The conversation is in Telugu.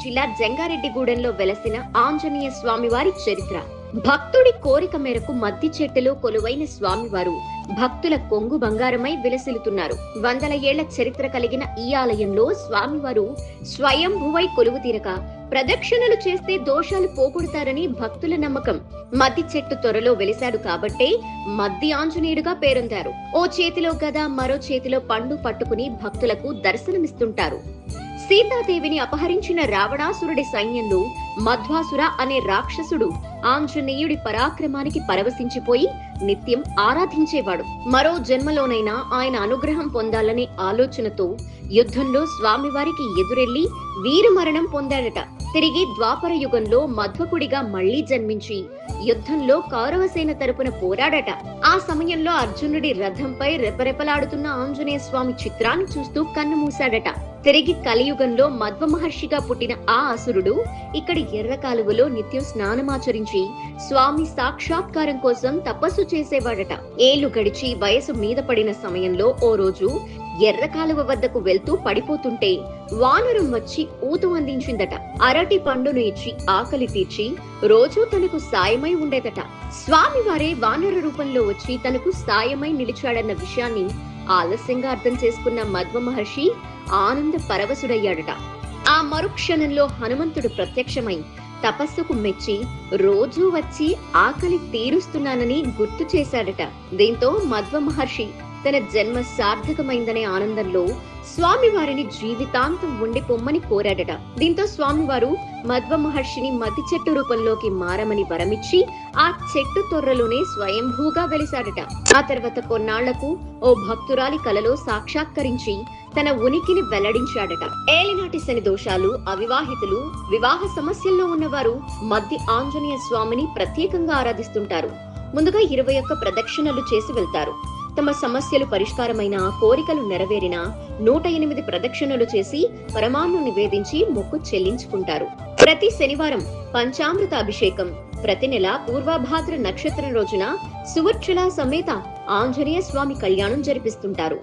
జిల్లా జంగారెడ్డిగూడెంలో వెలసిన ఆంజనేయ స్వామివారి చరిత్ర. భక్తుడి కోరిక మేరకు మద్ది చెట్టులో కొలువైన స్వామివారు భక్తుల కొంగు బంగారమై విలసిల్లుతున్నారు. వందల ఏళ్ల చరిత్ర కలిగిన ఈ ఆలయంలో స్వామివారు స్వయంభువై కొలువు తీరక ప్రదక్షిణలు చేస్తే దోషాలు పోగొడతారని భక్తుల నమ్మకం. మద్ది చెట్టు త్వరలో వెలిశాడు కాబట్టే మద్ది ఆంజనేయుడుగా పేరొందారు. ఓ చేతిలో గద, మరో చేతిలో పండు పట్టుకుని భక్తులకు దర్శనమిస్తుంటారు. సీతాదేవిని అపహరించిన రావణాసురుడి సైన్యంలో మధ్వాసుర అనే రాక్షసుడు ఆంజనేయుడి పరాక్రమానికి పరవశించిపోయి నిత్యం ఆరాధించేవాడు. మరో జన్మలోనైనా ఆయన అనుగ్రహం పొందాలనే ఆలోచనతో యుద్ధంలో స్వామివారికి ఎదురెళ్లి వీరమరణం పొందాడట. తిరిగి ద్వాపర యుగంలో మధ్వకుడిగా మళ్లీ జన్మించి యుద్ధంలో కౌరవసేన తరపున పోరాడట. ఆ సమయంలో అర్జునుడి రథంపై రెపరెపలాడుతున్న ఆంజనేయ స్వామి చిత్రాన్ని చూస్తూ కన్నుమూశాడట. తిరిగి కలియుగంలో మధ్వ మహర్షిగా పుట్టిన ఆ అసురుడు ఇక్కడ ఎర్ర కాలువలో నిత్యం స్నానమాచరించి స్వామి సాక్షాత్కారం కోసం తపస్సు చేసేవాడట. ఏళ్లు గడిచి వయసు మీద పడిన సమయంలో ఓ రోజు ఎర్ర కాలువ వద్దకు వెళ్తూ పడిపోతుంటే వానరం వచ్చి ఊతు అందించిందట. అరటి పండును ఇచ్చి ఆకలి తీర్చి రోజూ తనకు సాయమై ఉండేదట. స్వామివారే వానర రూపంలో వచ్చి తనకు సాయమై నిలిచాడన్న విషయాన్ని ఆలస్యంగా అర్థం చేసుకున్న మధ్వ మహర్షి ఆనంద పరవశుడయ్యాడట. ఆ మరుక్షణంలో హనుమంతుడు ప్రత్యక్షమై తపస్సుకు మెచ్చి రోజూ వచ్చి ఆకలి తీరుస్తున్నానని గుర్తు చేశాడట. దీంతో మధ్వ మహర్షి తన జన్మ సార్థకమైందనే ఆనందంలో స్వామివారిని జీవితాంతం ఉండిపోమ్మని కోరాడట. దీంతో స్వామివారు మధ్వ మహర్షిని మద్ది చెట్టు రూపంలోకి మారమని వరమిచ్చి ఆ చెట్టు తొర్రలోనే స్వయంభూగా వెలిశాడట. ఆ తర్వాత కొన్నాళ్లకు ఓ భక్తురాలి కలలో సాక్షాత్కరించి తన ఉనికిని వెల్లడించాడట. ఏలినాటి శని దోషాలు, అవివాహితులు, వివాహ సమస్యల్లో ఉన్నవారు మద్ది ఆంజనేయ స్వామిని ప్రత్యేకంగా ఆరాధిస్తుంటారు. ముందుగా 21 ప్రదక్షిణలు చేసి వెళ్తారు. తమ సమస్యలు పరిష్కారమైన, కోరికలు నెరవేరిన 108 ప్రదక్షిణలు చేసి పరమాన్ను నివేదించి మొక్కు చెల్లించుకుంటారు. ప్రతి శనివారం పంచామృత అభిషేకం, ప్రతి నెల పూర్వభాద్ర నక్షత్రం రోజున సువర్చల సమేత ఆంజనేయ స్వామి కళ్యాణం జరిపిస్తుంటారు.